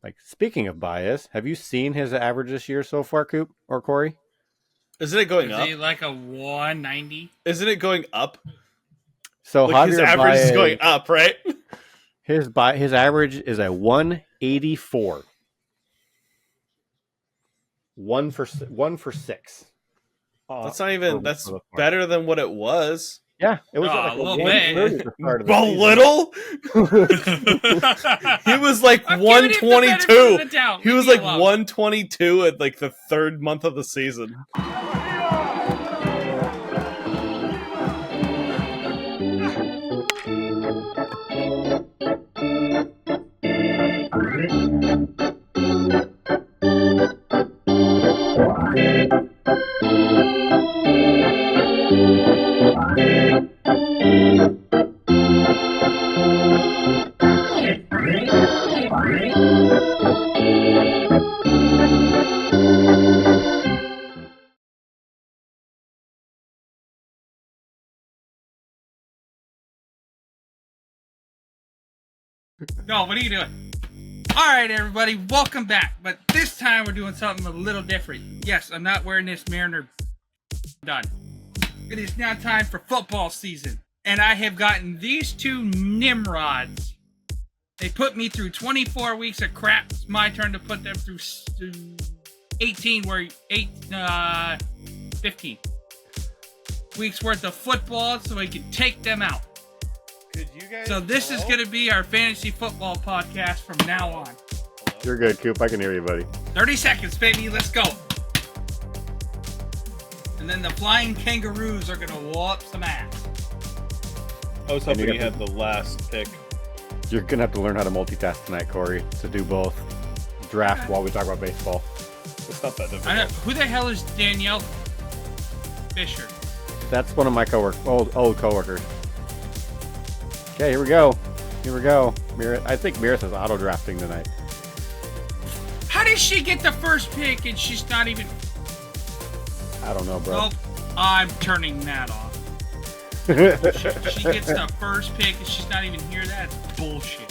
Like, speaking of bias, have you seen his average this year so far, Coop or Corey? Isn't it going Is up? he like a 190? Isn't it going up? So Like his Javier average is Baez, going up, right? his average is a 184. One for six. That's not even. That's better than what it was. Yeah, it was Oh, like a little 130 bit. at the start of the A season. little. He was like I'm giving him the benefit 122. of the doubt. He Leave was me like alone. 122 at like the third month of the season. No, what are you doing? Alright, everybody, welcome back. But this time we're doing something a little different. Yes, I'm not wearing this Mariner. Done. It is now time for football season. And I have gotten these two Nimrods. They put me through 24 weeks of crap. It's my turn to put them through 15 weeks worth of football so we can take them out. Could you guys? So this is going to be our fantasy football podcast from now on. You're good, Coop. I can hear you, buddy. 30 seconds, baby. Let's go. And then the flying kangaroos are going to whoop some ass. I was hoping you you got had the last pick. You're gonna have to learn how to multitask tonight, Corey, to do both. Draft while we talk about baseball. It's not that I know, difficult. who the hell is Danielle Fisher? That's one of my old coworkers. Okay, here we go. I think Miris is auto drafting tonight. How did she get the first pick and she's not even... I don't know, bro. Nope, I'm turning that off. She gets the first pick and she's not even here. That's bullshit.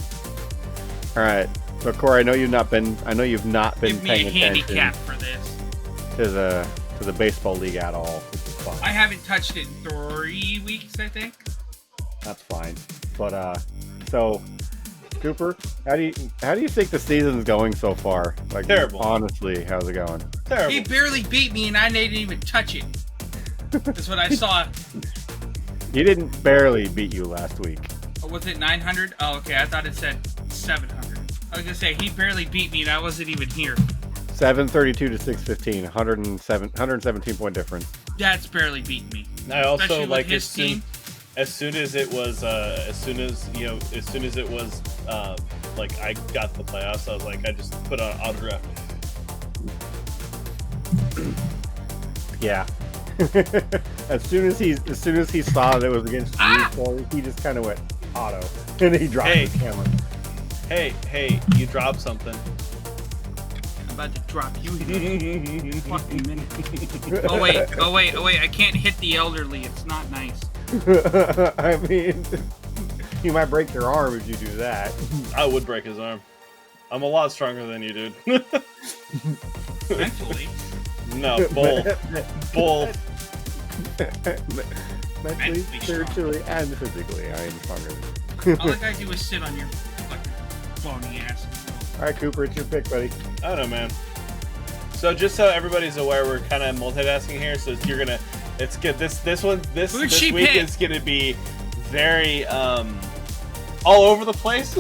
All right, so Corey, I know you've not been Give me a paying handicap attention for this. to the baseball league at all, which is fine. I haven't touched it in 3 weeks, I think. That's fine. But so Cooper, how do you think the season's going so far? Like, Terrible. Honestly, how's it going? Terrible. He barely beat me and I didn't even touch it. That's what I saw. He didn't barely beat you last week. Or was it 900? Oh, okay. I thought it said 700. I was going to say, he barely beat me and I wasn't even here. 732 to 615, 117 point difference. That's barely beating me. I also Especially like with his team. as soon as it was like I got the playoffs, I was like, I just put on auto draft. Yeah. as soon as he saw that it was against you, Corey, he just kind of went auto, and he dropped Hey. his camera. Hey, you dropped something. I'm about to drop you in a fucking minute. Oh wait. I can't hit the elderly. It's not nice. I mean, you might break your arm if you do that. I would break his arm. I'm a lot stronger than you, dude. Mentally. No, bull. Mentally, spiritually, and physically, I am stronger. All I gotta do is sit on your fucking phony ass. All right, Cooper, it's your pick, buddy. I don't know, man. So just so everybody's aware, we're kind of multitasking here. So you're gonna, it's good. This Who'd she week pick? is gonna be very all over the place.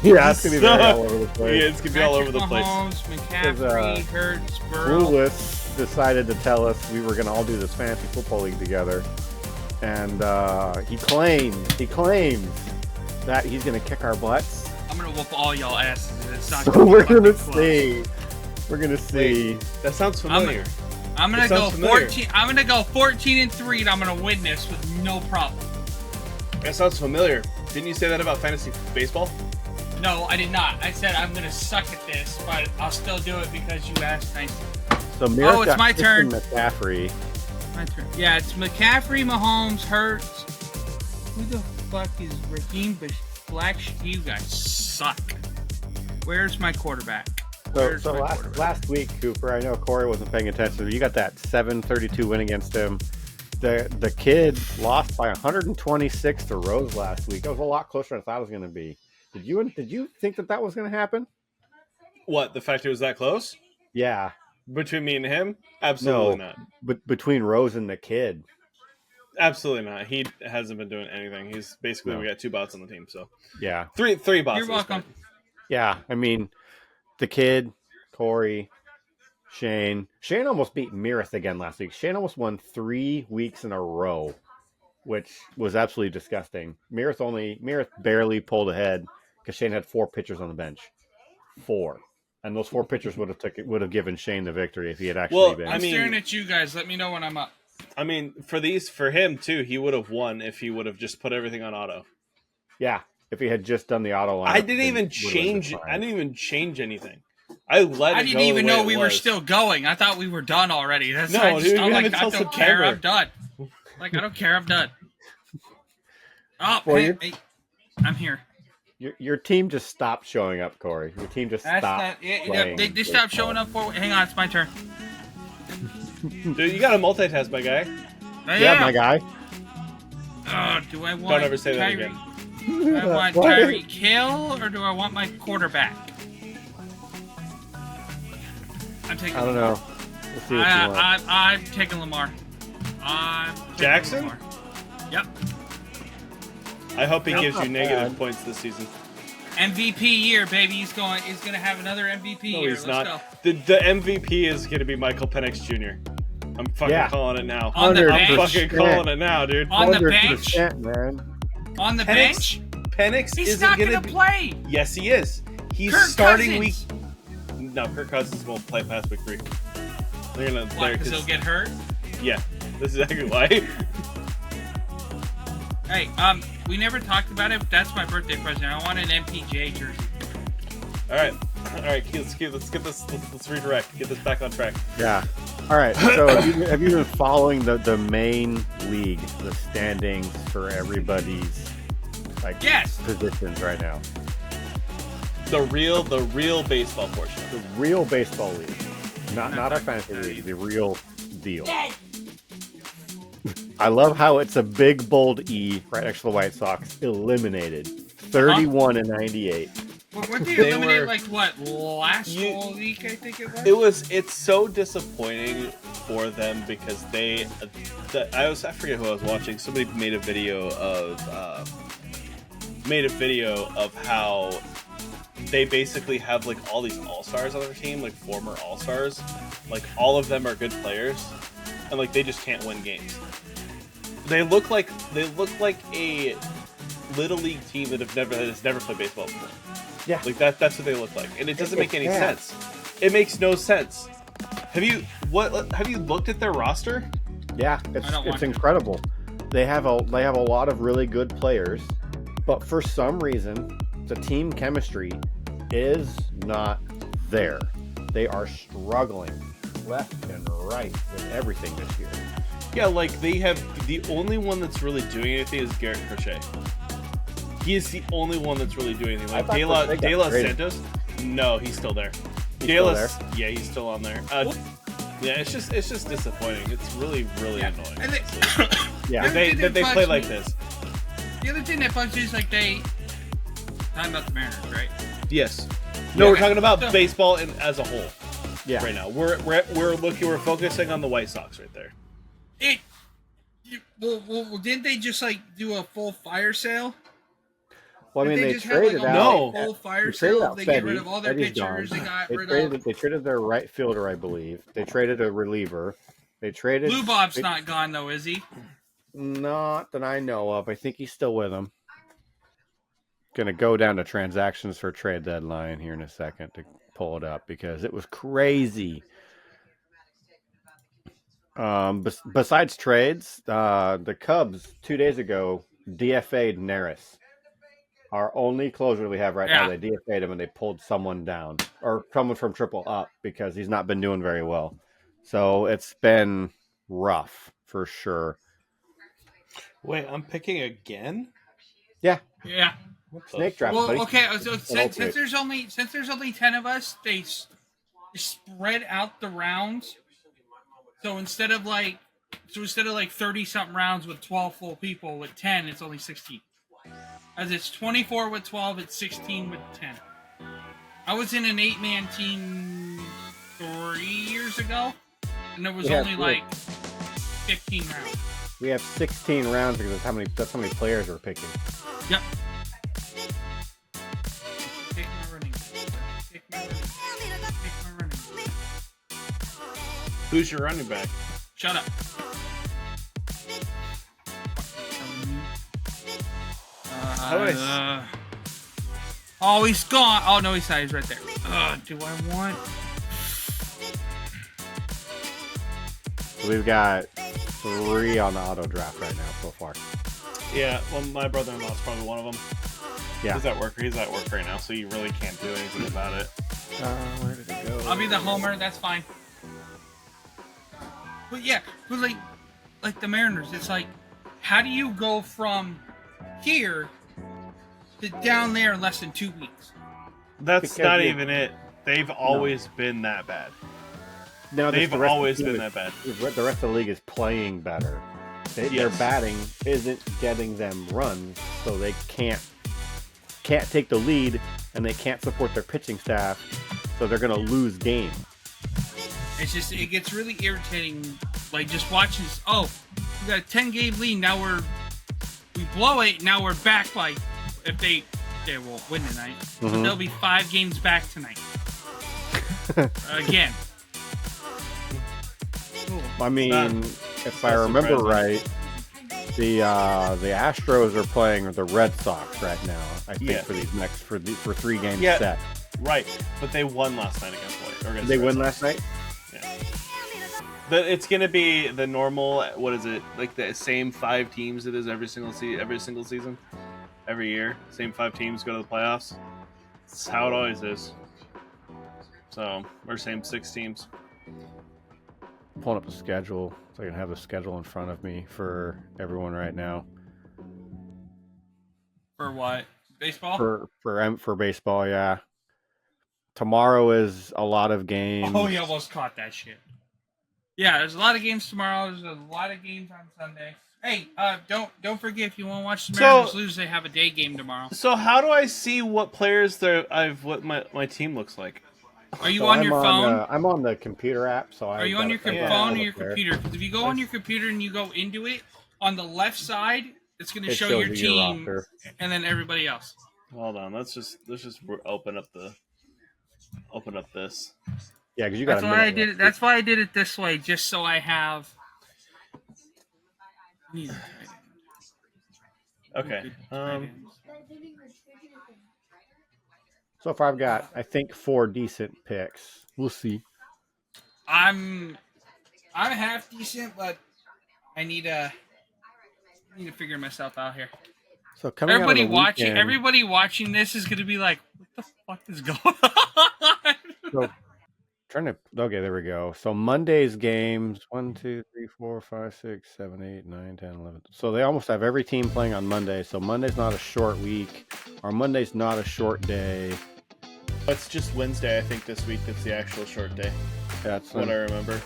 Yeah, it's gonna be very all over the place. Yeah, it's gonna be all over the place. Mahomes, McCaffrey, Hurts, Burrow. Clueless decided to tell us we were going to all do this fantasy football league together, and he claims that he's going to kick our butts. I'm gonna whoop all y'all asses. And it's not So gonna be we're fucking going to close. see. We're going to see. That sounds familiar. I'm gonna That go sounds familiar. 14. I'm gonna go 14-3, and I'm gonna win this with no problem. That sounds familiar. Didn't you say that about fantasy baseball? No, I did not. I said I'm gonna suck at this, but I'll still do it because you asked nicely. So Mirror Oh, it's got my Christian turn. McCaffrey. My turn. Yeah, it's McCaffrey, Mahomes, Hurts. Who the fuck is Raheem Black? You guys suck. Where's my quarterback? So, Where's so my last, quarterback? last week, Cooper, I know Corey wasn't paying attention. You got that 7-32 win against him. The kid lost by 126 to Rose last week. It was a lot closer than I thought it was going to be. Did you think that was going to happen? What, the fact it was that close? Yeah. Between me and him? Absolutely No, not. but between Rose and the kid. Absolutely not. He hasn't been doing anything. He's basically, No. we got 2 bots on the team, so. Yeah. Three bots. You're welcome. Yeah. I mean, the kid, Corey, Shane. Shane almost beat Mirith again last week. Shane almost won 3 weeks in a row, which was absolutely disgusting. Mirith barely pulled ahead because Shane had 4 pitchers on the bench. 4. And those 4 pitchers would have given Shane the victory if he had actually been. I'm staring at you guys. Let me know when I'm up. I mean, for him too, he would have won if he would have just put everything on auto. Yeah, if he had just done the auto line. I didn't even change anything. I didn't even know we were still going. I thought we were done already. That's no, why I dude, I'm like, until I don't September. care. I'm done. Like, I don't care. I'm done. Oh, Well, hey, I'm here. Your team just stopped showing up, Corey. Your team just That's stopped. not. Yeah, they stopped showing up for. Hang on, it's my turn. Dude, you got to multitask, my guy. Yeah, my guy. Do I want? Don't ever say that again. Do I want Tyreek Hill or do I want my quarterback? I'm taking. I don't know. We'll see what you want. I'm taking Lamar. Jackson? Lamar. Yep. I hope he That's gives you not negative bad. points this season. MVP year, baby. He's gonna have another MVP No, year. he's Let's not. go. The MVP is going to be Michael Penix Jr. I'm fucking calling it now. On the 100%. bench. I'm fucking calling it now, dude. On the bench. 100%, man. On the bench. Penix He's isn't not going gonna to play. Yes, he is. He's Kirk starting Cousins. week. No, Kirk Cousins won't play past week 3. They're gonna. Why? Because he'll get hurt. Yeah, this is exactly why. Hey, we never talked about it, but that's my birthday present. I want an MPJ jersey. All right. Let's get this. Let's redirect. Get this back on track. Yeah. All right. So have you been following the main league, the standings for everybody's Yes. positions right now? The real baseball portion. The real baseball league, not our fantasy league. The real deal. I love how it's a big bold E right next to the White Sox. Eliminated, 31-98. What did you They eliminate? were- Like what? Last whole week, I think it was. It's so disappointing for them because I forget who I was watching. Somebody made a video of how they basically have like all these all-stars on their team, like former all-stars, like all of them are good players, and like they just can't win games. They look like a little league team that has never played baseball before. Yeah. Like that's what they look like, and it doesn't make any Yeah. sense. It makes no sense. Have you looked at their roster? Yeah, I don't want it's to. incredible. They have a lot of really good players, but for some reason, the team chemistry is not there. They are struggling left and right with everything this year. Yeah, like they have the only one that's really doing anything is Garrett Crochet. He is the only one that's really doing anything. I Like thought Crochet got De La traded. Santos, no, he's still there. He's still there? Yeah, he's still on there. Yeah, it's just disappointing. It's really annoying. And they, Yeah. That they bugs play me- like this. The other thing that bugs me is like talking about the Mariners, right? Yes. No, Yeah. we're talking about So- baseball as a whole Yeah. right now. We're focusing on the White Sox right there. Well, didn't they just like do a full fire sale? Well, I mean, Didn't they just have, like, traded a out. No. full fire They traded sale. out They get Fetty. rid of all their Fetty's gone. pitchers. They got They rid traded their right fielder, I believe. They traded a reliever. They traded. Blue Bob's they- not gone though, is he? Not that I know of. I think he's still with them. Gonna go down to transactions for trade deadline here in a second to pull it up because it was crazy. Besides trades, the Cubs 2 days ago DFA'd Neris. Our only closer we have right now, Yeah. they DFA'd him and they pulled someone down or someone from triple up because he's not been doing very well. So it's been rough for sure. Wait, I'm picking again? Yeah. Yeah. Snake draft. Well, buddy. okay. So Okay. since there's only 10 of us, they spread out the rounds. So instead of like 30 something rounds with 12 full people, with 10 it's only 16. As it's 24 with 12, it's 16 with 10. I was in an 8-man team 3 years ago, and there was Yeah, only good. like 15 rounds. We have 16 rounds because that's how many players we're picking. Yep. Take my running. Take my running. Take my running. Who's your running back? Shut up. How do Oh, he's gone. Oh, no, he's not. He's right there. Do I want... So we've got 3 on the auto draft right now so far. Yeah, well, my brother-in-law is probably one of them. Yeah. He's at work right now, so you really can't do anything about it. Where did it go? I'll be the homer. That's fine. But yeah, but like the Mariners, it's like, how do you go from here to down there in less than 2 weeks? That's Because not you- even it. They've always been that bad. No, They've the rest of the always team been is- that bad. The rest of the league is playing better. Their Yes. batting isn't getting them runs, so they can't take the lead, and they can't support their pitching staff, so they're going to lose games. It's just, it gets really irritating, like just watching this. Oh, we got a 10-game lead. Now we blow it. Now we're back. Like, if they won't win tonight, but Mhm. they'll be 5 games back tonight. Again. I mean, if I not remember surprising. right, the Astros are playing the Red Sox right now. I think Yeah. for these next for 3 games Yeah. set. Right, but they won last night against White. Did they win last night? It's gonna be the normal. What is it? Like the same 5 teams it is every single season, every year. Same 5 teams go to the playoffs. That's how it always is. So we're same 6 teams. Pulling up the schedule so I can have the schedule in front of me for everyone right now. For what? Baseball? For baseball, yeah. Tomorrow is a lot of games. Oh, you almost caught that shit. Yeah, there's a lot of games tomorrow. There's a lot of games on Sunday. Hey, don't forget, if you want to watch the Mariners lose, they have a day game tomorrow. So how do I see what players what my team looks like? Are you So on your phone? I'm on the computer app, so Are you on your phone or your there. computer? Because if you go on your computer and you go into it, on the left side, it's going to It show shows your you your team roster. and then everybody else. Hold on, let's just open up this. Yeah, because you got That's a why I minute did it. left. That's why I did it this way, just so I have. Okay. So far, I've got, I think, 4 decent picks. We'll see. I'm half decent, but I need to figure myself out here. So coming out of the weekend, Everybody watching this is going to be like, "What the fuck is going on?" So, okay, there we go. So Monday's games 1, 2, 3, 4, 5, 6, 7, 8, 9, 10, 11. So they almost have every team playing on Monday. So Monday's not a short week, or Monday's not a short day. It's just Wednesday, I think, this week that's the actual short day. That's What I remember.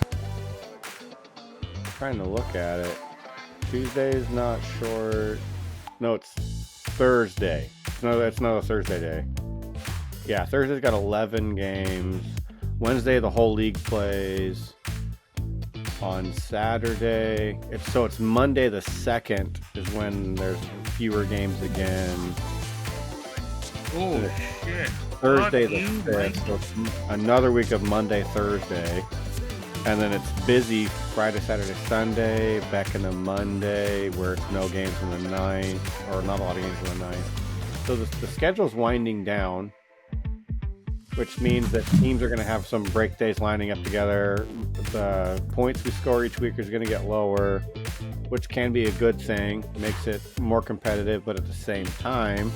trying to look at it. Tuesday's not short. No, it's Thursday. It's not a Thursday day. Yeah, Thursday's got 11 games. Wednesday, the whole league plays. On Saturday, it's Monday the 2nd is when there's fewer games again. Oh shit! Thursday Fuck the you, 5th, so it's another week of Monday, Thursday. And then it's busy Friday, Saturday, Sunday, back into Monday, where it's no games in the 9th, or not a lot of games in the 9th. So the schedule's winding down, which means that teams are going to have some break days lining up together. The points we score each week is going to get lower, which can be a good thing. Makes it more competitive, but at the same time,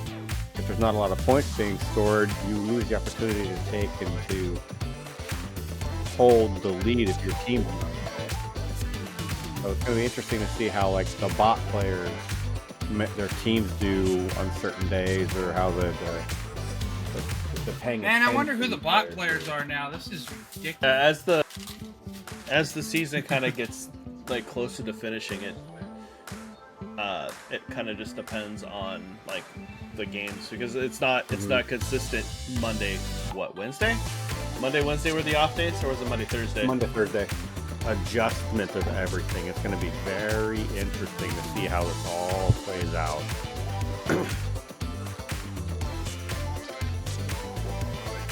if there's not a lot of points being scored, you lose the opportunity to take and to hold the lead if your team's not. So it's going to be interesting to see how, like, the bot players their teams do on certain days, or how the paying. Man, I wonder who attention the bot to- players are now. This is ridiculous. As the season kind of gets like closer to finishing it, it kind of just depends on like the games, because it's not consistent. Monday, Wednesday? Wednesday were the off days, or was it Monday, Thursday? Monday, Thursday. Adjustment of everything. It's going to be very interesting to see how this all plays out.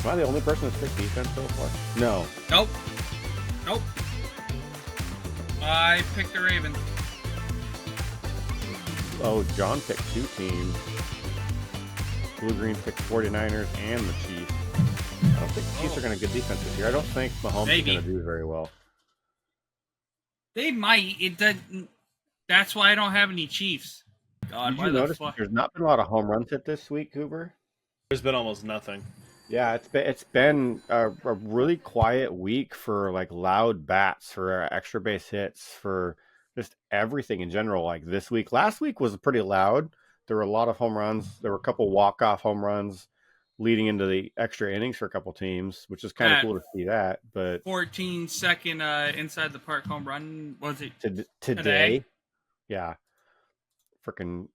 Am I the only person that's picked defense so far? No. Nope. I picked the Ravens. Oh, John picked 2 teams. Blue Green picked 49ers and the Chiefs. I don't think the Chiefs are going to get defense this year. I don't think Mahomes Maybe. is going to do very well. They might. It doesn't. That's why I don't have any Chiefs. God, Did why you the notice fuck? there's not been a lot of home runs hit this week, Cooper? There's been almost nothing. Yeah, it's been a really quiet week for like loud bats, for extra base hits, for just everything in general. Like this week, last week was pretty loud. There were a lot of home runs. There were a couple walk-off home runs leading into the extra innings for a couple teams, which is kind of cool to see that. But 14-second inside the park home run, was it? today, yeah, freaking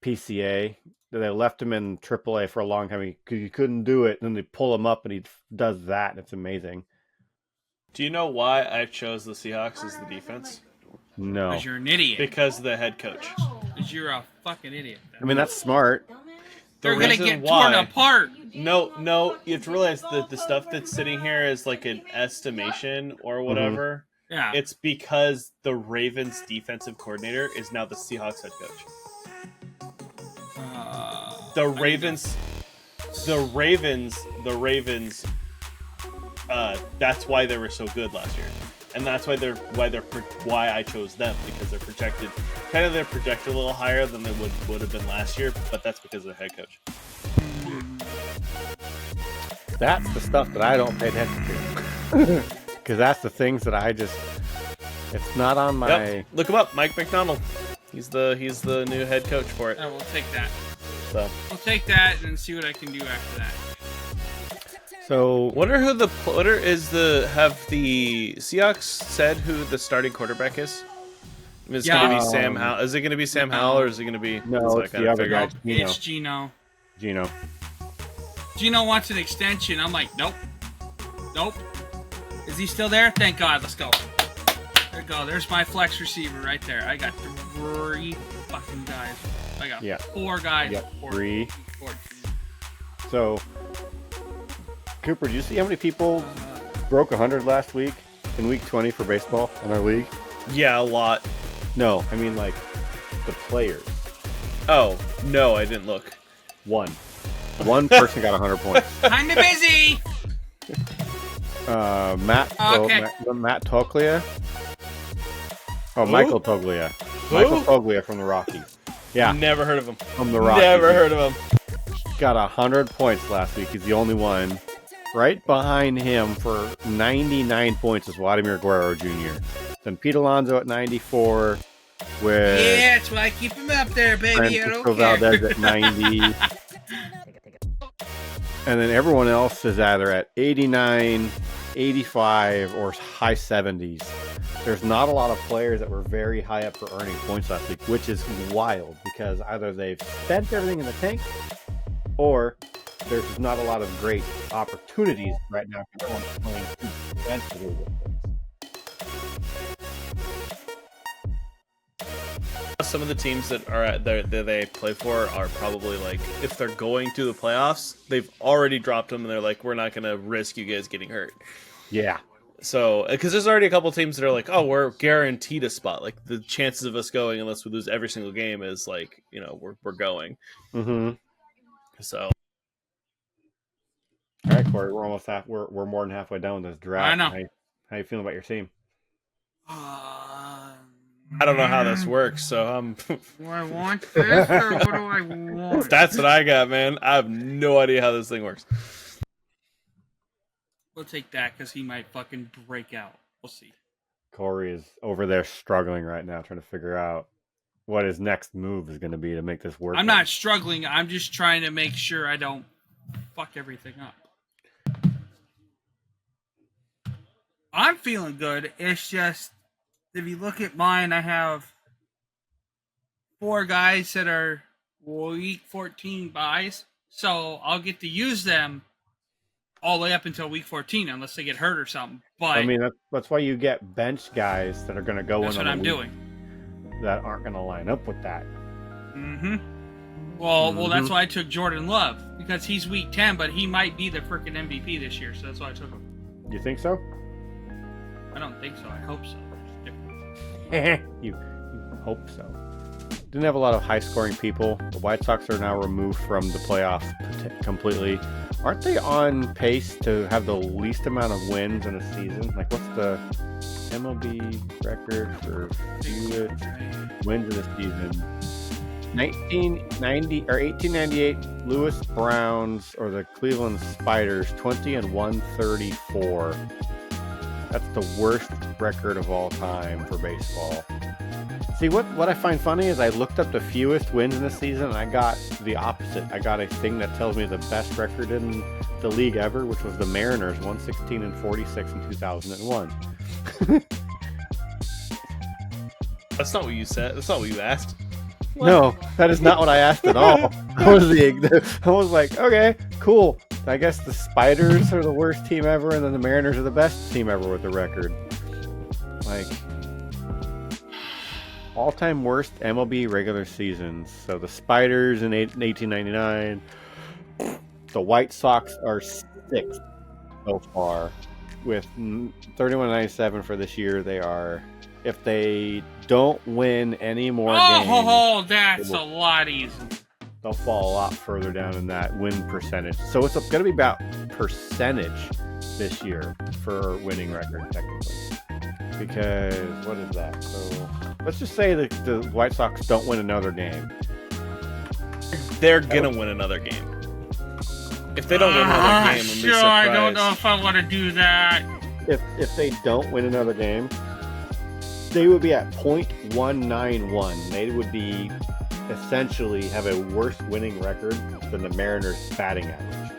PCA. They left him in AAA for a long time because he couldn't do it. And then they pull him up and he does that. And it's amazing. Do you know why I chose the Seahawks as the defense? No. Because you're an idiot. Because of the head coach. Because you're a fucking idiot. I mean, that's smart. They're going to reason get torn why- apart. No, you have to realize that the stuff that's sitting here is like an estimation or whatever. Yeah. It's because the Ravens defensive coordinator is now the Seahawks head coach. The Ravens. That's why they were so good last year, and that's why why I chose them, because they're projected a little higher than they would have been last year, but that's because of the head coach. That's the stuff that I don't pay attention to. Because that's the things that it's not on my... Yep. Look him up, Mike McDonald. He's the new head coach for it. I will take that. So I'll take that and see what I can do after that. So, Wonder have the Seahawks said who the starting quarterback is? Is it going to be Sam Howell? Is it going to be Sam Howell, or is it going to be? No, it's the other guy. It's Gino. Gino wants an extension. I'm like, nope. Is he still there? Thank God. Let's go. There we go. There's my flex receiver right there. I got 3 fucking guys. I got 4 guys. Yep, 4. 3. 4. So, Cooper, do you see how many people broke 100 last week in week 20 for baseball in our league? Yeah, a lot. No, I mean like the players. Oh, no, I didn't look. One person got 100 points. Kinda busy. Matt Toglia. Oh, Who? Michael Toglia. Who? Michael Toglia from the Rockies. Yeah, Never heard of him. from the Rockies. Never heard of him. Got 100 points last week. He's the only one. Right behind him for 99 points is Vladimir Guerrero Jr. Then Pete Alonso at 94 with Yeah, that's why I keep him up there, baby. I Francisco don't care. Valdez at 90. And then everyone else is either at 89, 85, or high 70s. There's not a lot of players that were very high up for earning points last week, which is wild because either they've spent everything in the tank or there's just not a lot of great opportunities right now for everyone playing defensively with things. Some of the teams that they play for are probably like, if they're going to the playoffs, they've already dropped them and they're like, we're not going to risk you guys getting hurt. Yeah. So, because there's already a couple teams that are like, oh, we're guaranteed a spot. Like the chances of us going, unless we lose every single game, is like, we're going. Mm-hmm. So, All right, Corey, we're almost we're more than halfway down with this draft. I know. How you feeling about your team? I don't know how this works, so Do I want this or what do I want? that's what I got, man. I have no idea how this thing works. We'll take that because he might fucking break out. We'll see. Corey is over there struggling right now, trying to figure out what his next move is going to be to make this work. I'm not struggling. I'm just trying to make sure I don't fuck everything up. I'm feeling good. It's just, if you look at mine, I have 4 guys that are week 14 buys. So I'll get to use them all the way up until week 14 unless they get hurt or something. But I mean, that's why you get bench guys that are going to go that's in on what I'm a week doing. that aren't going to line up with that. Mm-hmm. Well, that's why I took Jordan Love, because he's week 10, but he might be the freaking MVP this year, so that's why I took him. You think so? I don't think so. I hope so. you hope so. Didn't have a lot of high-scoring people. The White Sox are now removed from the playoffs completely. Aren't they on pace to have the least amount of wins in a season? Like, what's the MLB record for fewest wins in a season? 1990 or 1898 Lewis Browns or the Cleveland Spiders 20-134. That's the worst record of all time for baseball. See, what I find funny is I looked up the fewest wins in the season and I got the opposite. I got a thing that tells me the best record in the league ever, which was the Mariners 116-46 in 2001. That's not what you said. That's not what you asked. No, that is not what I asked at all. I was like, okay, cool. I guess the Spiders are the worst team ever, and then the Mariners are the best team ever with the record. Like, all-time worst MLB regular seasons. So the Spiders in 1899. The White Sox are 6th so far with 31-97 for this year. They are, if they don't win any more games, That's a lot easier. They'll fall a lot further down in that win percentage. So it's going to be about percentage this year for winning record, technically. Because, what is that? So let's just say that the White Sox don't win another game. They're gonna win another game. If they don't win another game, I'm sure, I don't know if I want to do that. If they don't win another game, they would be at .191. They would be essentially have a worse winning record than the Mariners' batting average.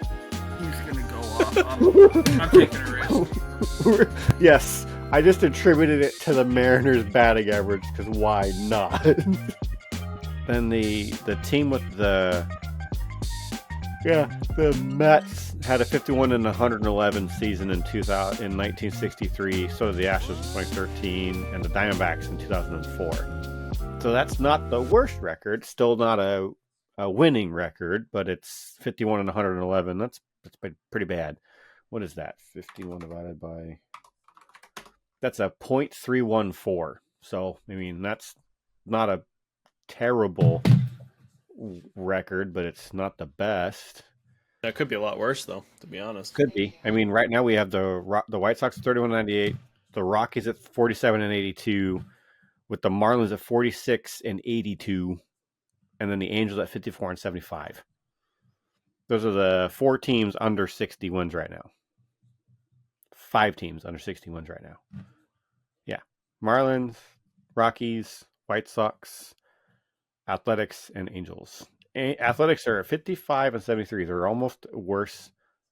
He's gonna go off. I'm taking a risk. Yes, I just attributed it to the Mariners' batting average because why not? Then the team with the Mets had a 51-111 season in 1963. So did the Astros in 2013 and the Diamondbacks in 2004. So that's not the worst record. Still not a winning record, but it's 51-111. That's pretty bad. What is that? 51 divided by... That's a .314. So, I mean, that's not a terrible record, but it's not the best. That could be a lot worse, though, to be honest. Could be. I mean, right now we have the White Sox at 31-98, the Rockies at 47-82, with the Marlins at 46-82, and then the Angels at 54-75. Those are the 4 teams under 60 wins right now. 5 teams under 60 wins right now. Yeah. Marlins, Rockies, White Sox, Athletics, and Angels. Athletics are at 55-73. They're almost worse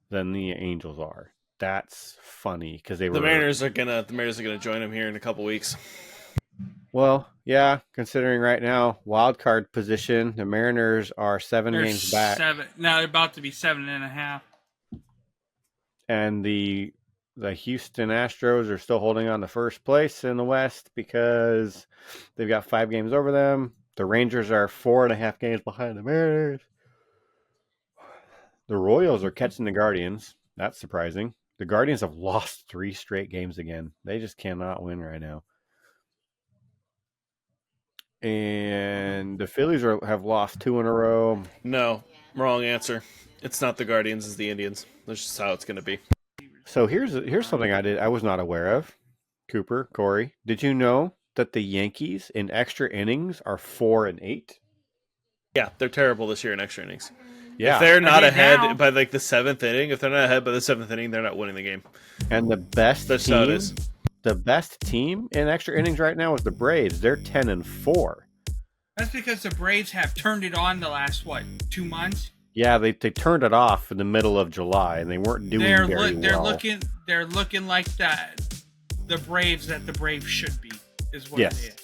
than the Angels are. That's funny because they were. The Mariners are gonna join them here in a couple weeks. Well, yeah, considering right now wild card position, the Mariners are 7 games back. Now they're about to be 7.5. And the Houston Astros are still holding on to first place in the West because they've got 5 games over them. The Rangers are 4.5 games behind the Mariners. The Royals are catching the Guardians. That's surprising. The Guardians have lost 3 straight games again. They just cannot win right now. And the Phillies have lost 2 in a row. No, wrong answer. It's not the Guardians, it's the Indians. That's just how it's going to be. So here's something I was not aware of. Cooper, Corey, did you know that the Yankees in extra innings are 4-8? Yeah, they're terrible this year in extra innings. Yeah. If they're not ahead by like the 7th inning, they're not winning the game. And the best That's how it is. The best team in extra innings right now is the Braves. They're 10-4. That's because the Braves have turned it on the last 2 months. Yeah, they turned it off in the middle of July, and they weren't doing very well. They're looking like the Braves that the Braves should be. Is what Yes. it is.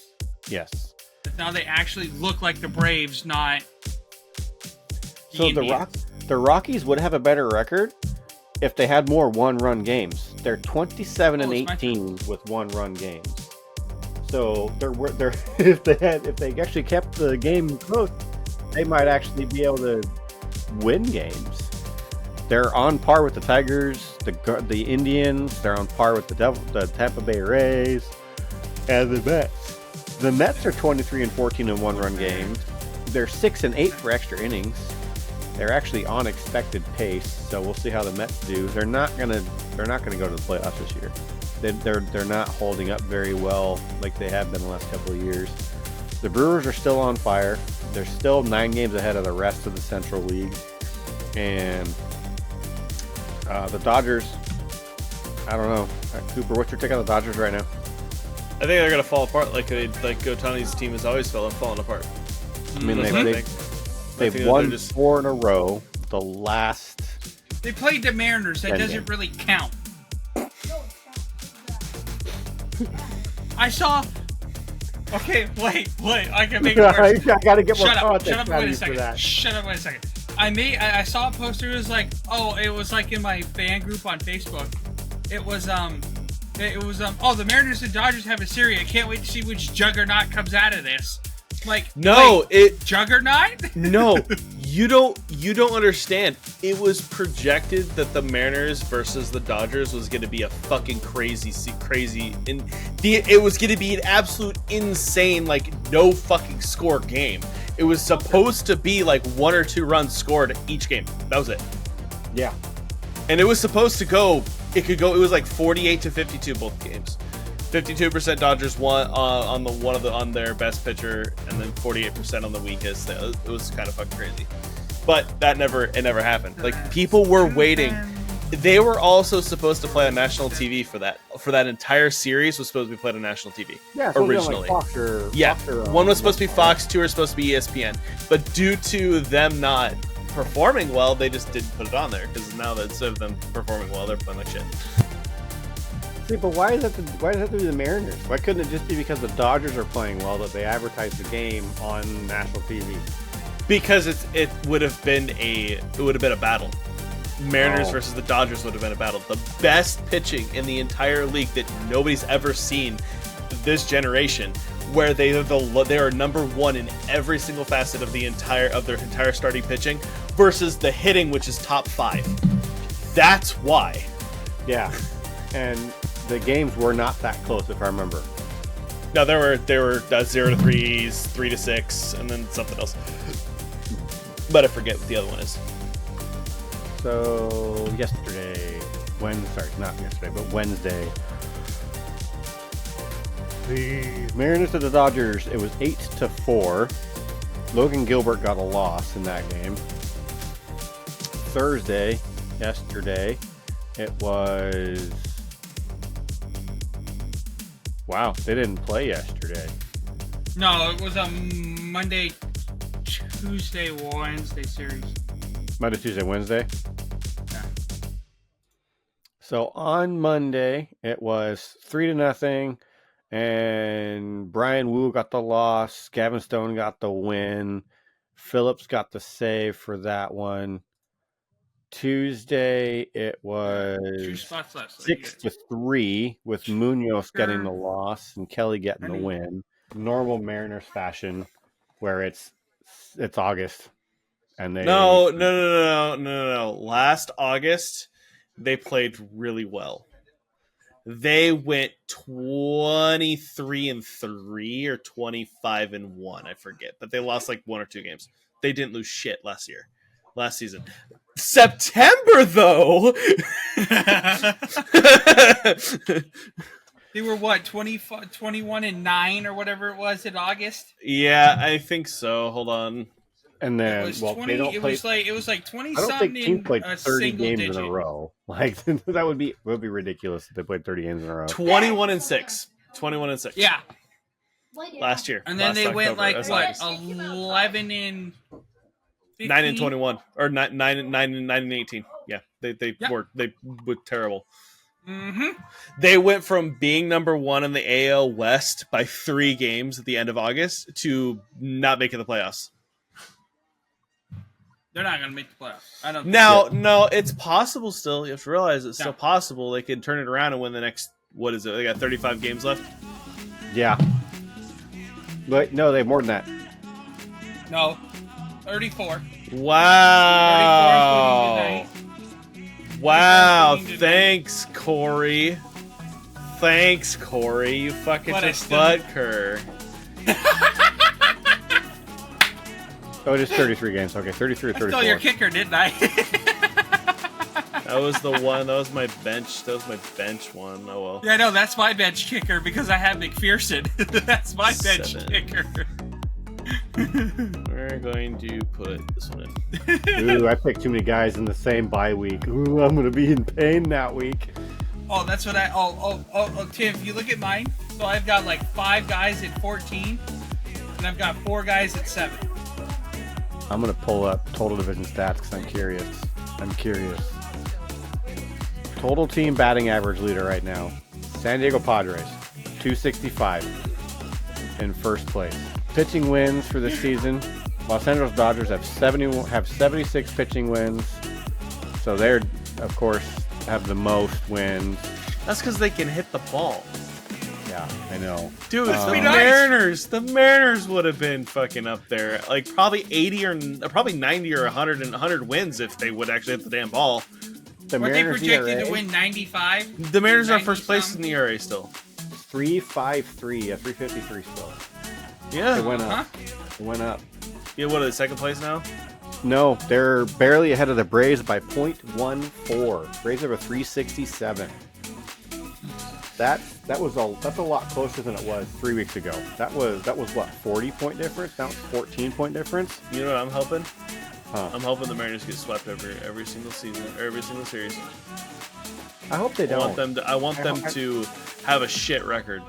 Yes. Now they actually look like the Braves, not. So the Rockies would have a better record if they had more one-run games. They're 27 and 18 with one-run games. So they're if they actually kept the game close, they might actually be able to win games. They're on par with the Tigers, the Indians. They're on par with the Tampa Bay Rays, and the Mets. The Mets are 23 and 14 in one-run games. They're 6 and 8 for extra innings. They're actually on expected pace, so we'll see how the Mets do. They're not gonna go to the playoffs this year. They're not holding up very well like they have been the last couple of years. The Brewers are still on fire. They're still 9 games ahead of the rest of the Central League, and the Dodgers. I don't know, Cooper. What's your take on the Dodgers right now? I think they're gonna fall apart like Otani's team has always fallen apart. I mean, That's they've won 4 in a row. The last They played the Mariners. That doesn't really count. I saw. Okay, wait. I can make it worse. I gotta get more Shut context up. out Wait of a you for that. second. Shut up. Wait a second. I saw a poster. It was like, it was like in my fan group on Facebook. It was the Mariners and Dodgers have a series. I can't wait to see which juggernaut comes out of this. Like, juggernaut? No, you don't understand. It was projected that the Mariners versus the Dodgers was going to be a fucking crazy. It was going to be an absolute insane, like, no fucking score game. It was supposed to be like 1 or 2 runs scored each game. That was it. Yeah. And it was supposed to go. It was like 48-52 both games. 52% Dodgers won on their best pitcher, and then 48% on the weakest. It was kind of fucking crazy, but it never happened. Like, people were waiting. They were also supposed to play on national TV for that entire series. Was supposed to be played on national TV. Yeah, so originally. Like Fox or, one was supposed to be Fox, 2 were supposed to be ESPN, but due to them not performing well, they just didn't put it on there, because now that instead of them performing well, they're playing like shit. See, but why does that have to be the Mariners? Why couldn't it just be because the Dodgers are playing well that they advertise the game on national TV? Because it would have been a battle. Mariners versus the Dodgers would have been a battle. The best pitching in the entire league that nobody's ever seen this generation, where they are number 1 in every single facet of their entire starting pitching, versus the hitting, which is top 5. That's why. Yeah, and the games were not that close, if I remember. No, there were 0-3s, 3-6, and then something else. But I forget what the other one is. So Wednesday. The Mariners to the Dodgers, it was 8-4. Logan Gilbert got a loss in that game. Yesterday, it was... Wow, they didn't play yesterday. No, it was a Monday, Tuesday, Wednesday series. Monday, Tuesday, Wednesday? Yeah. So on Monday, it was 3-0, and Brian Wu got the loss. Gavin Stone got the win. Phillips got the save for that one. Tuesday, it was 6-3 with Munoz getting the loss and Kelly getting the win. Normal Mariners fashion, where it's August, and they no. Last August, they played really well. They went 23-3 or 25-1, I forget, but they lost like 1 or 2 games. They didn't lose shit last season. September, though. They were what, 21-9 or whatever it was in August? Yeah, I think so. Hold on. And then, it was like 20 I don't something. think team played 30 games digit. in a row. Like, that would be ridiculous if they played 30 games in a row. 21-6. 21-6. Yeah. last year. And then last they went October. like That's what, nice. 11 and 15? 9 and 21 or 9 and 18. Yeah, they Yep. were terrible. Mm-hmm. They went from being number one in the AL West by 3 games at the end of August to not making the playoffs. They're not going to make the playoffs. I don't. No, it's possible still. You have to realize it's still No. possible. They can turn it around and win the next. What is it? They got 35 games left. Yeah. But no, they have more than that. No, 34. Wow. 34 including Wow. including Thanks, Corey. Thanks, Corey. You fucking But I just still- Butker. Oh, it is 33 games. Okay, 33 or I 34. stole your kicker, didn't I? That was the one. That was my bench. That was my bench one. Oh well. Yeah, no, that's my bench kicker because I have McPherson. That's my bench 7. kicker. We're going to put this one in. Ooh, I picked too many guys in the same bye week. Ooh, I'm gonna be in pain that week. Oh, that's what I. Oh, Tim, if you look at mine, so I've got like 5 guys at 14, and I've got 4 guys at 7. I'm gonna pull up total division stats because I'm curious. Total team batting average leader right now: San Diego Padres, 265 in first place. Pitching wins for this season: Los Angeles Dodgers have 76 pitching wins, so they're of course have the most wins. That's because they can hit the ball. Yeah, I know. Dude, Must the be nice. Mariners would have been fucking up there. Like probably 80 or probably 90 or 100 wins if they would actually hit the damn ball. The Weren't they Mariners projected ERA, to win 95? The Mariners are 90 first place some? in the ERA still. 353, yeah, 353 still. Yeah. It went Huh? up. It went up. Yeah, what are they, second place now? No, they're barely ahead of the Braves by .14. Braves have a 367. That's a lot closer than it was 3 weeks ago. That was what, 40-point difference? Now it's 14-point difference. You know what I'm hoping? Huh. I'm hoping the Mariners get swept every single season, or every single series. I hope they I don't. want them to have a shit record.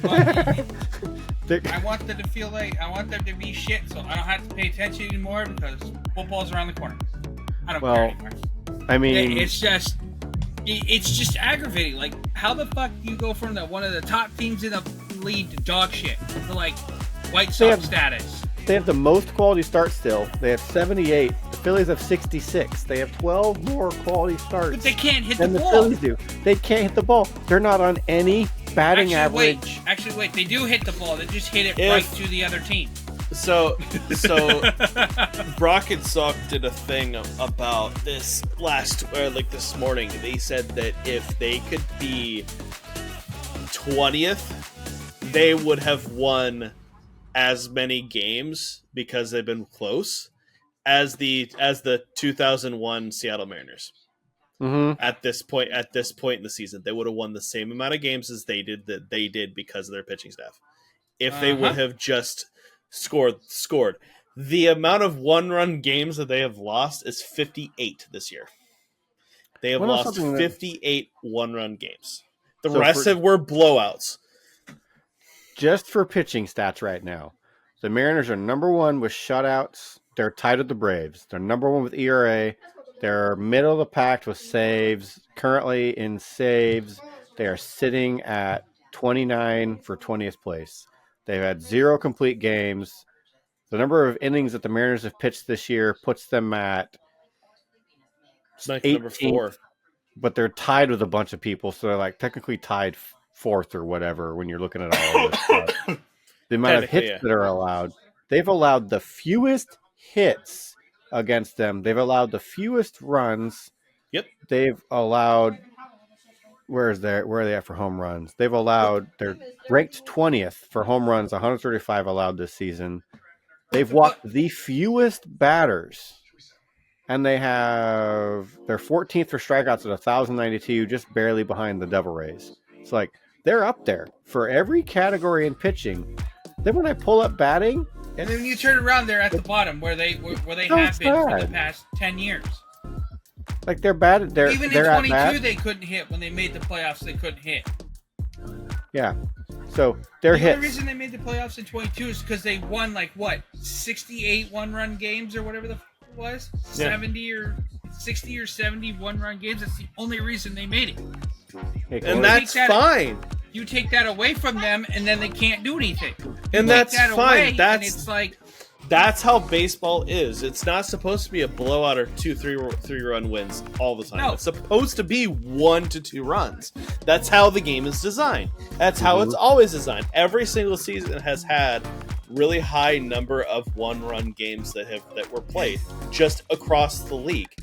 I want them to feel like I want them to be shit, so I don't have to pay attention anymore because football's around the corner. I don't care anymore. I mean, It's just aggravating. Like, how the fuck do you go from one of the top teams in the league to dog shit to like White They Sox have- status? they have the most quality starts still. They have 78. The Phillies have 66. They have 12 more quality starts But they can't hit the than the ball. Phillies do. They can't hit the ball. They're not on any batting average. Actually, wait. They do hit the ball. They just hit it If- right to the other team. So Brock and Salk did a thing about this this morning. They said that if they could be 20th, they would have won as many games because they've been close as the 2001 Seattle Mariners. Mm-hmm. At this point in the season, they would have won the same amount of games as they did because of their pitching staff. If they would have just scored. The amount of one-run games that they have lost is 58 this year. They have What else lost something that- 58 one-run games. The So rest were blowouts. Just for pitching stats right now, the Mariners are number one with shutouts. They're tied with the Braves. They're number one with ERA. They're middle of the pack with saves. Currently in saves, they are sitting at 29 for 20th place. They've had 0 complete games. The number of innings that the Mariners have pitched this year puts them at Like number 18th, 4. but they're tied with a bunch of people, so they're like technically tied fourth or whatever when you're looking at all of this stuff. The amount of Technically, hits yeah. that are allowed. They've allowed the fewest hits against them. They've allowed the fewest runs. Yep. They've allowed where are they at for home runs? They're ranked 20th for home runs, 135 allowed this season. They've walked the fewest batters. And they're 14th for strikeouts at 1,092, just barely behind the Devil Rays. It's like they're up there for every category in pitching. Then when I pull up batting, And then when you turn around, they're at the bottom where they So have been for the sad. past 10 years. like they're bad. Even in they're at 22, bat. they couldn't hit. When they made the playoffs, they couldn't hit. Yeah. So their The only hits. reason they made the playoffs in 22 is because they won 68 one-run games or whatever the it was, 70 or 60 or 70 one-run games. That's the only reason they made it. Hey, And Corey, that's fine. You take that away from them, and then they can't do anything. And Take that's that fine. away, and That's it's like That's how baseball is. It's not supposed to be a blowout or 3-run wins all the time. No. It's supposed to be 1 to 2 runs. That's how the game is designed. That's how it's always designed. Every single season has had really high number of 1-run games that were played just across the league.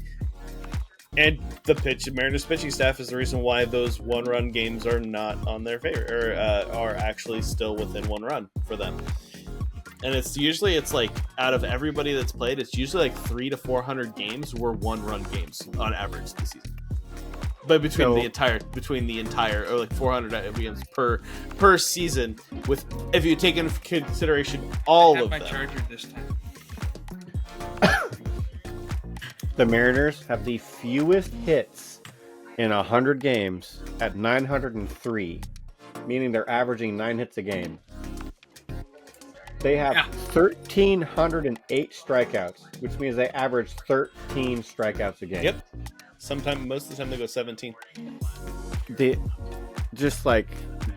And the Mariners pitching staff is the reason why those 1-run games are not on their favor, or are actually still within 1 run for them. And it's like out of everybody that's played, it's usually like 300 to 400 games were 1-run games on average this season. But between the entire, or like 400 games per season, with if you take into consideration all I of have my them. charger this time. the Mariners have the fewest hits in 100 games at 903, meaning they're averaging 9 hits a game. They have 1,308 strikeouts, which means they average 13 strikeouts a game. Yep. Most of the time they go 17.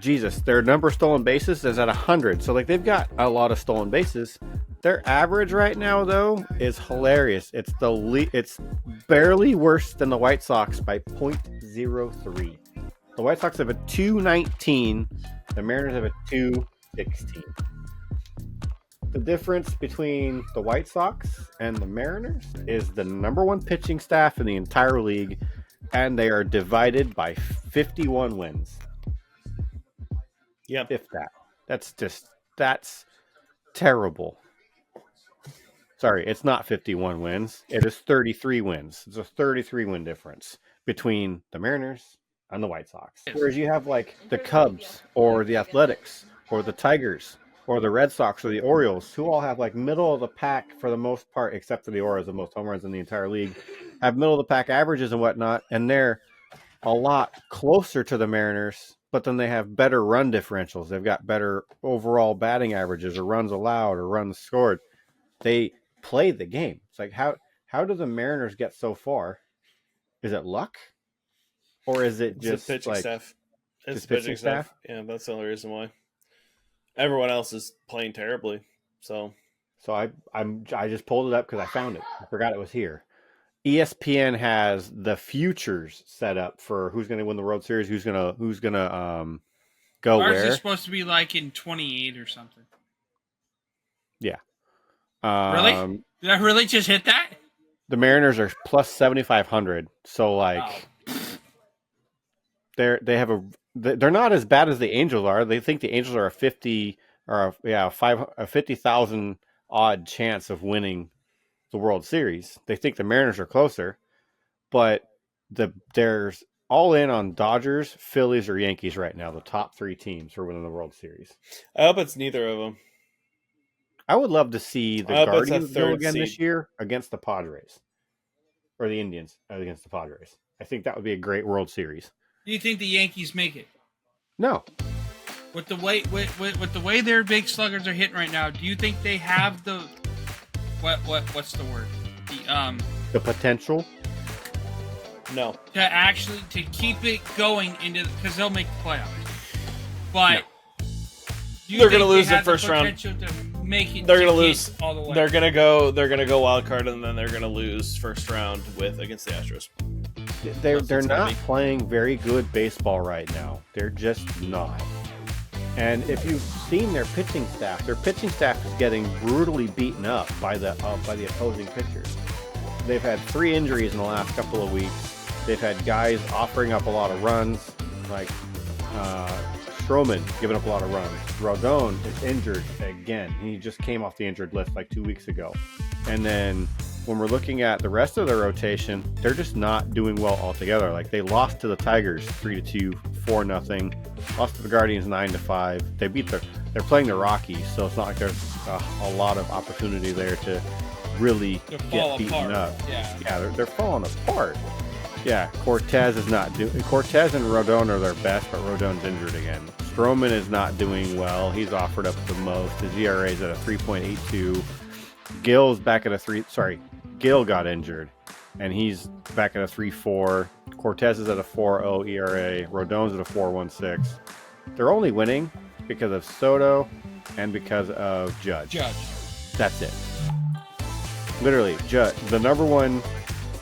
Jesus, their number of stolen bases is at 100. So they've got a lot of stolen bases. Their average right now, though, is hilarious. It's it's barely worse than the White Sox by 0.03. The White Sox have a 219. The Mariners have a 216. The difference between the White Sox and the Mariners is the number 1 pitching staff in the entire league, and they are divided by 51 wins. Yep. If that. That's terrible. Sorry, it's not 51 wins. It is 33 wins. It's a 33 win difference between the Mariners and the White Sox. Whereas you have like the Cubs or the Athletics or the Tigers or the Red Sox or the Orioles, who all have like middle of the pack for the most part, except for the Orioles, the most home runs in the entire league, have middle of the pack averages and whatnot, and they're a lot closer to the Mariners, but then they have better run differentials. They've got better overall batting averages or runs allowed or runs scored. They play the game. It's like, how do the Mariners get so far? Is it luck? Or is it just the pitching like staff? It's just the pitching staff. Yeah, that's the only reason why. Everyone else is playing terribly. So I just pulled it up because I found it. I forgot it was here. ESPN has the futures set up for who's going to win the World Series, who's gonna go Ours where. is supposed to be like in 28 or something. Yeah. Really? Did I really just hit that? The Mariners are plus 7,500. So like, they're not as bad as the Angels are. They think the Angels are a 50,000 odd chance of winning the World Series. They think the Mariners are closer, but there's all in on Dodgers, Phillies, or Yankees right now. The top 3 teams for winning the World Series. I hope it's neither of them. I would love to see the I hope it's a Guardians go third again this seed. year against the Padres, or the Indians against the Padres. I think that would be a great World Series. Do you think the Yankees make it? No, With the way their big sluggers are hitting right now, do you think they have the what's the word? the potential. No. To keep it going into, because they'll make the playoffs. But do you They're think gonna lose they the have first round. potential to make it? They're to gonna get lose. all the way. They're gonna go wild card, and then they're gonna lose first round against the Astros. They're not playing very good baseball right now. They're just not. And if you've seen their pitching staff is getting brutally beaten up by the opposing pitchers. They've had 3 injuries in the last couple of weeks. They've had guys offering up a lot of runs, like Stroman giving up a lot of runs. Rodon is injured again. He just came off the injured list like 2 weeks ago. And then when we're looking at the rest of their rotation, they're just not doing well altogether. Like they lost to the Tigers 3-2, 4-0. Lost to the Guardians 9-5. They're playing the Rockies, so it's not like there's a lot of opportunity there to really get beaten up. Yeah, they're falling apart. Yeah, Cortez and Rodon are their best, but Rodon's injured again. Stroman is not doing well. He's offered up the most. His ERA is at a 3.82. Gill's back at a 3. Sorry, Gill got injured, and he's back at a 3.4. Cortez is at a 4.0 ERA. Rodon's at a 4.16. They're only winning because of Soto and because of Judge. That's it. Literally, Judge, the number one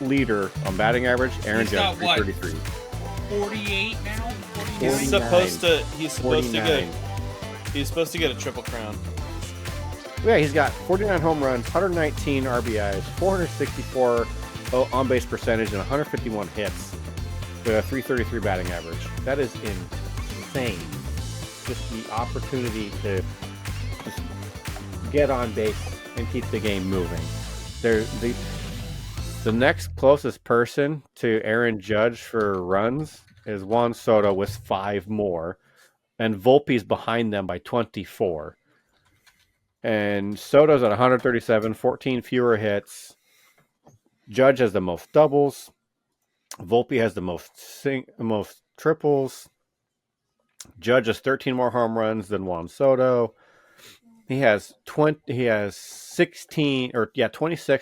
leader on batting average, Aaron He's Judge, got what? 333. 48 now. 49. He's 49. supposed to get a triple crown. Yeah, he's got 49 home runs, 119 RBIs, 464 on-base percentage, and 151 hits with a 333 batting average. That is insane. Just the opportunity to just get on base and keep the game moving. The next closest person to Aaron Judge for runs is Juan Soto with 5 more, and Volpe's behind them by 24. And Soto's at 137, 14 fewer hits. Judge has the most doubles. Volpe has the most triples. Judge has 13 more home runs than Juan Soto. He has 26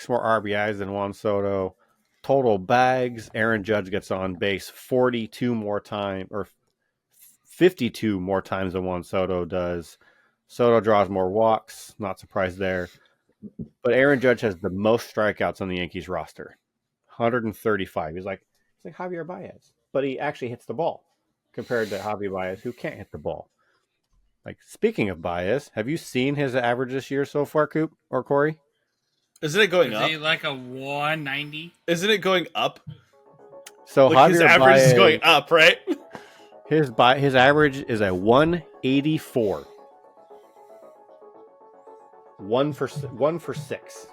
more RBIs than Juan Soto. Total bags, Aaron Judge gets on base 42 more times, or 52 more times than Juan Soto does. Soto draws more walks, not surprised there. But Aaron Judge has the most strikeouts on the Yankees roster, 135. He's like Javier Baez, but he actually hits the ball compared to Javier Baez, who can't hit the ball. Like, speaking of Baez, have you seen his average this year so far, Coop or Corey? Isn't it going Is up? he like a 190? Isn't it going up? So Like his Javier average Baez, is going up, right? his average is a 184. 1 for 6.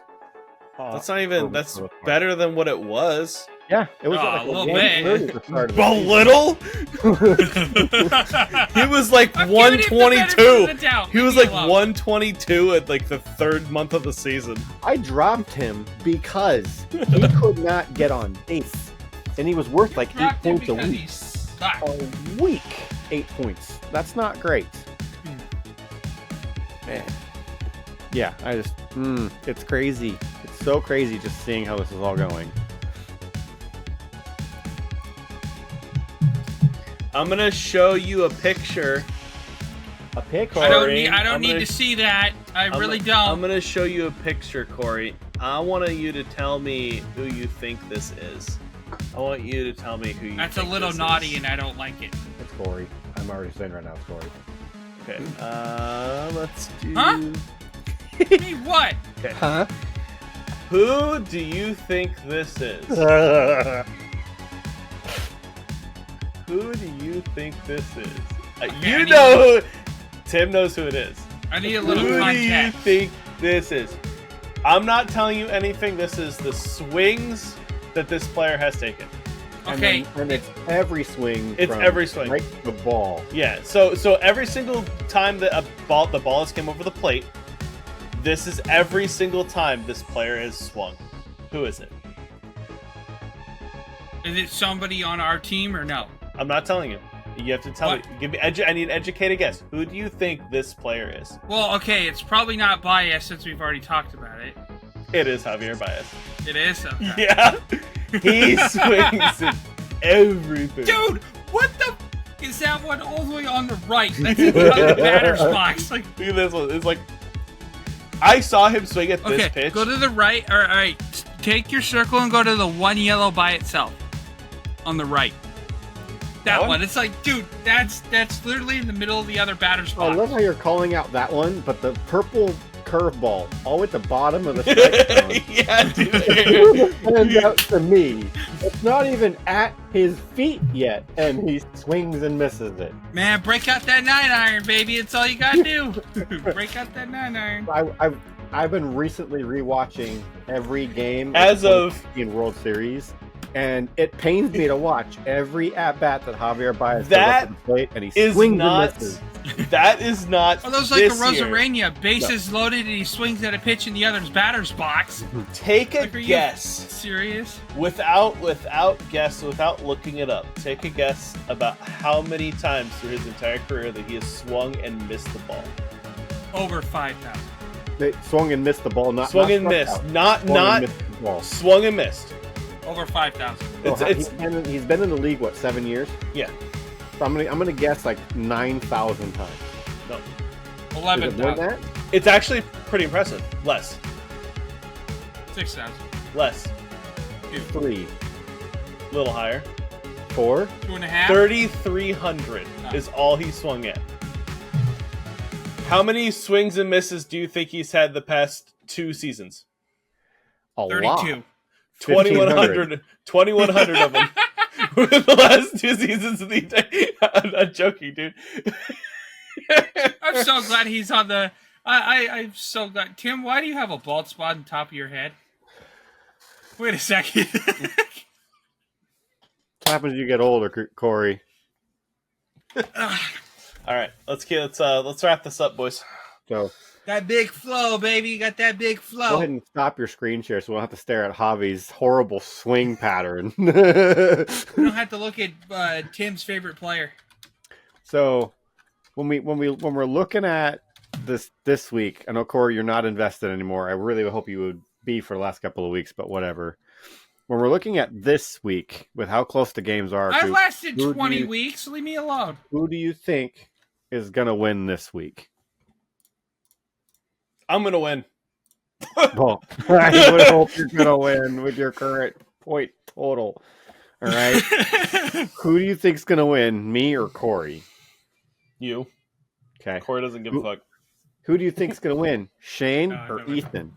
That's not even. That's better than what it was. Yeah, it was Oh, like a little 130 bit. at the start of the A season. little. He was like I'm giving him the benefit 122. of the doubt. He was Leave like me alone. 122 at like the 3rd month of the season. I dropped him because he could not get on base, and he was worth like 8 Dropped him points a because week. he sucked. A week, 8 points. That's not great. Man. Yeah, it's crazy. It's so crazy just seeing how this is all going. I'm gonna show you a picture. A pick I don't Corey, need. I don't I'm need gonna- to see that. I really I'm don't. gonna show you a picture, Corey. I want you to tell me who you think this is. I want you to tell me who you That's a think little this naughty, is. and I don't like it. It's Corey. I'm already saying right now it's Corey. Okay. Let's do. Huh? Me what? Okay. Huh? Who do you think this is? Who do you think this is? I You need- know. Tim knows who it is. I need a little Who do you context. think this is? I'm not telling you anything. This is the swings that this player has taken. Okay. And it's every swing. It's from every swing. Right to the ball. Yeah. So every single time that the ball has come over the plate, this is every single time this player has swung. Who is it? Is it somebody on our team or no? I'm not telling you. You have to tell What? me. Give me. I need an educated guess. Who do you think this player is? Well, okay, it's probably not bias since we've already talked about it. It is Javier Baez. It is. Okay. Yeah. He swings at everything. Dude, what the? Is that one all the way on the right? That's in front of the batter's box. Like, Look at this one. It's like I saw him swing at this okay, pitch. go to the right. All right, take your circle and go to the one yellow by itself on the right. That one? one. It's like, dude, that's literally in the middle of the other batter's I box. love how you're calling out that one, but the purple curveball all at the bottom of the strike zone. Yeah, dude. Hands out to me. It's not even at his feet yet, and he swings and misses it. Man, break out that 9-iron, baby. It's all you gotta do. Break out that 9-iron. I've been recently rewatching every game As of in World Series, And it pains me to watch every at bat that Javier Baez That goes up to the plate, and he is swings not- and misses. That is not. Oh, those like a this year. Rosarania, bases loaded, and he swings at a pitch in the other's batter's box. Take a Like, are you guess serious? without looking it up. Take a guess about how many times through his entire career that he has swung and missed the ball. Over 5,000. They swung and missed the ball, not Swung and struck missed, out. not Swung and missed the ball. swung and missed. Over 5,000. So It's he's been in the league, what, 7 years? yeah. So I'm gonna guess like 9,000 times. No, Is it more 11,000. than that? it's actually pretty impressive. Less, 6,000. less, 3, a little higher. 4. 2.5. 3,300 is all he swung at. How many swings and misses do you think he's had the past 2 seasons? A 32. lot. 2,100 of them were the last 2 seasons of the day. I'm not joking, dude. I'm so glad he's on the. I'm so glad. Tim, why do you have a bald spot on top of your head? Wait a second. What happens when you get older, Corey? All right, let's wrap this up, boys. So That big flow, baby. You got that big go flow. ahead and stop your screen share so we don't have to stare at Javi's horrible swing pattern. You don't have to look at Tim's favorite player. So when we're looking at this week, I know Corey, you're not invested anymore. I really hope you would be for the last couple of weeks, but whatever. When we're looking at this week with how close the games are, I've lasted who do 20 you- weeks. Leave me alone. who do you think is gonna win this week? I'm gonna win. Well, I would hope you're gonna win with your current point total. All right. Who do you think's gonna win, me or Corey? You. Okay. Corey doesn't give a fuck. Who do you think's gonna win, Shane No, or no, no. Ethan?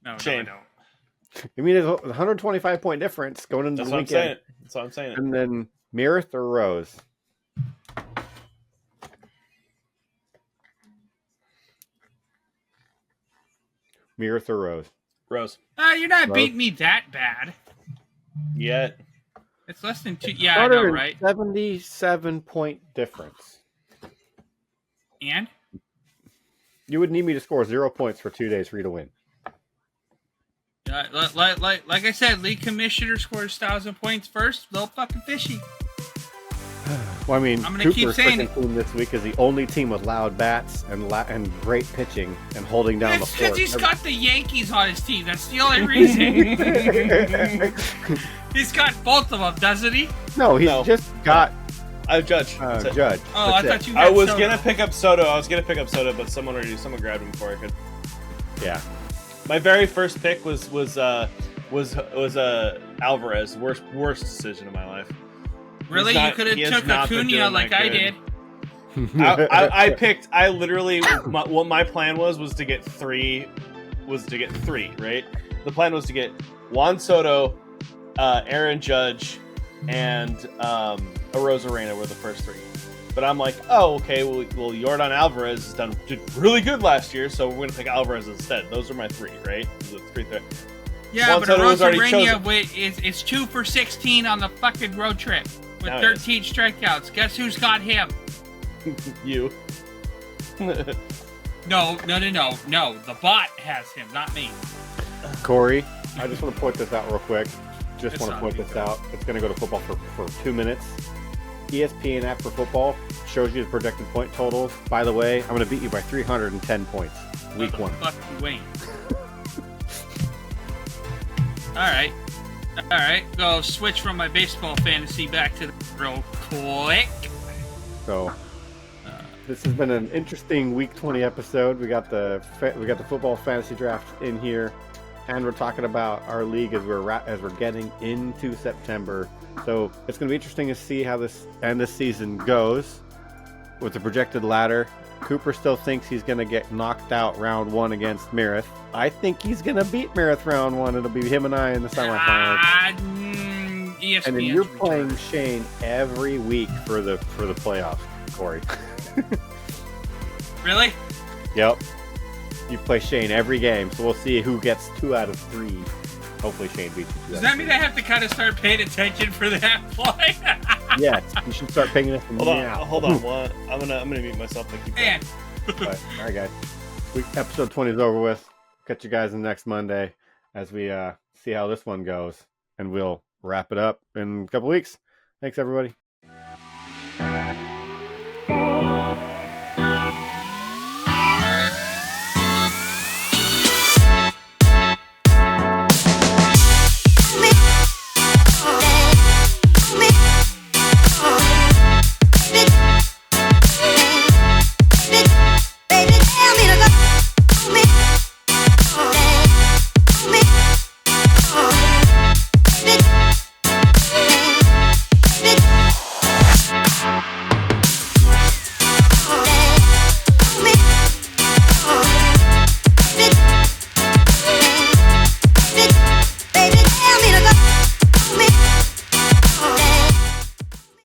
No, Shane. no, I don't. I mean, there's a 125 point difference going into That's the what I'm weekend. saying. That's what I'm saying. And then Mirth or Rose? Mirth or Rose? Rose. You're not Rose. beating me that bad. Yet. It's less than 2. Yeah, I know, right? 77 point difference. And? You would need me to score 0 points for 2 days for you to win. Like I said, league commissioner scores 1,000 points first. Little fucking fishy. Well, I mean, I'm gonna keep Cooper's saying freaking team this week is the only team with loud bats and great pitching and holding down the It's because fort. he's got the Yankees on his team. That's the only reason. He's got both of them, doesn't he? No, he's No. just got I judge. That's it. Judge. Oh, That's I it. thought you I had was Soto. gonna pick up Soto. But someone grabbed him before I could. Yeah. My very first pick was Alvarez. Worst decision of my life. Really? He's not- You could have he has took not been Acuna doing like that I good. did. I literally what my plan was to get three, right? The plan was to get Juan Soto, Aaron Judge, and Arozarena were the first 3. But I'm like, oh, okay, well Yordan Alvarez did really good last year, so we're going to pick Alvarez instead. Those are my 3, right? The 3. Yeah, Juan but Soto was already Arozarena is 2 for 16 on the fucking road trip with No, it 13 strikeouts. Guess who's got him? You. No. The bot has him, not me. Corey, I just want to point this out real quick. Just It's want to not point me, this bro. out. It's going to go to football for 2 minutes. ESPN app for football shows you the projected point totals. By the way, I'm going to beat you by 310 points. Week 1. Fuck you, Wayne. All right. Go switch from my baseball fantasy back to the real quick. So this has been an interesting week 20 episode. We got the football fantasy draft in here, and we're talking about our league as we're getting into September. So it's going to be interesting to see how this season goes with the projected ladder. Cooper still thinks he's going to get knocked out round 1 against Mirith. I think he's going to beat Mirith round 1. It'll be him and I in the semifinals. ESPN's And then you're return. playing Shane every week for the playoffs, Corey. Really? Yep. You play Shane every game, so we'll see who gets 2 out of 3. hopefully Shane beats you. Does that mean I have to kind of start paying attention for that play? Yes, you should start picking this Hold on, now. hold on. What? I'm gonna mute myself. And keep Man, All right, guys. Episode 20 is over with. Catch you guys next Monday as we see how this one goes, and we'll wrap it up in a couple weeks. Thanks, everybody.